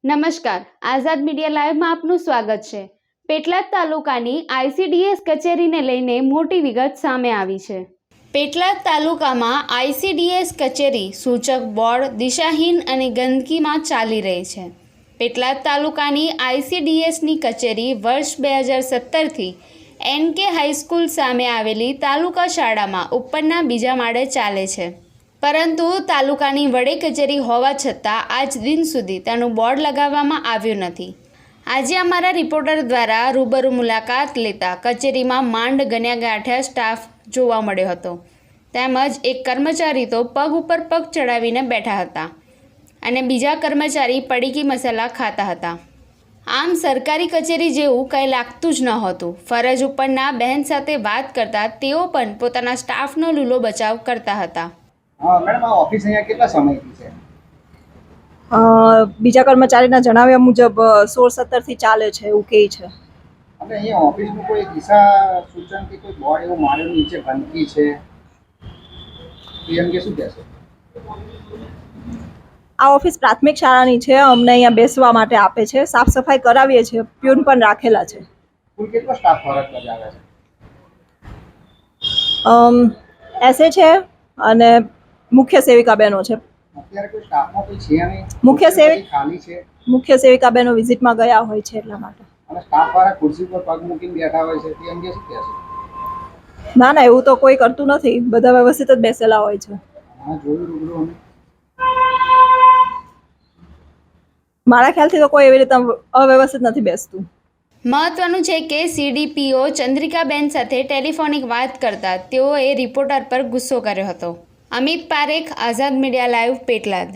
નમસ્કાર, આઝાદ મીડિયા લાઈવમાં આપનું સ્વાગત છે। પેટલાદ તાલુકાની આઈસીડીએસ કચેરીને લઈને મોટી વિગત સામે આવી છે। પેટલાદ તાલુકામાં આઈસીડીએસ કચેરી સૂચક બોર્ડ દિશાહીન અને ગંદકીમાં ચાલી રહી છે। પેટલાદ તાલુકાની આઈસીડીએસની કચેરી વર્ષ 2017થી એનકે હાઈસ્કૂલ સામે આવેલી તાલુકા શાળામાં ઉપરના બીજા માળે ચાલે છે, પરંતુ તાલુકાની વડી કચેરી હોવા છતાં આજ દિન સુધી તેનું બોર્ડ લગાવવામાં આવ્યું નથી। આજે અમારા રિપોર્ટર દ્વારા રૂબરૂ મુલાકાત લેતા કચેરીમાં માંડ ગણ્યા ગાંઠ્યા સ્ટાફ જોવા મળ્યો હતો, તેમજ એક કર્મચારી તો પગ ઉપર પગ ચડાવીને બેઠા હતા અને બીજા કર્મચારી પડીકી મસાલા ખાતા હતા। આમ સરકારી કચેરી જેવું કંઈ લાગતું જ નહોતું। ફરજ ઉપરના બહેન સાથે વાત કરતા તેઓ પણ પોતાના સ્ટાફનો લૂલો બચાવ કરતા હતા। મેડમ, આ ઓફિસ અહીંયા કેટલા સમયથી છે? બીજા કર્મચારીના જણાવ્યા મુજબ 16-17થી ચાલે છે એવું કહે છે। આપણે અહીંયા ઓફિસનું કોઈ દિશા સૂચન કે કોઈ બોર્ડ એવું મારેલું નીચે ગંદકી છે એ અંગે શું કહેશો? આ ઓફિસ પ્રાથમિક શાળાની છે, અમને અહીંયા બેસવા માટે આપે છે, સાફ સફાઈ કરાવીએ છીએ, પ્યુન પણ રાખેલા છે। કુલ કેટલો સ્ટાફ ફરજ બજાવે છે? એસે છે અને મુખ્ય સેવિકા બહેનો છે। અત્યારે કોઈ સ્ટાફમાં કોઈ છે નહીં? ખાલી છે? મુખ્ય સેવિકા બહેનો વિઝિટમાં ગયા હોય છે એટલા માટે। અને સ્ટાફવાળા ખુરશી પર પગ મૂકીને બેઠા હોય છે તે અંગે શું કહેશો? ના ના, એવું તો કોઈ કરતું નથી, બધા વ્યવસ્થિત જ બેસેલા હોય છે। હા, જોયું રૂબરૂ અમે। મારા ખ્યાલથી તો કોઈ એવી રીતે અવ્યવસ્થિત નથી બેસતું। મહત્વનું છે કે સીડીપીઓ ચંદ્રિકાબેન સાથે ટેલિફોનિક વાત કરતા તેઓએ રિપોર્ટર પર ગુસ્સો કર્યો હતો। અમિત પારેખ, આઝાદ મીડિયા લાઈવ, પેટલાદ।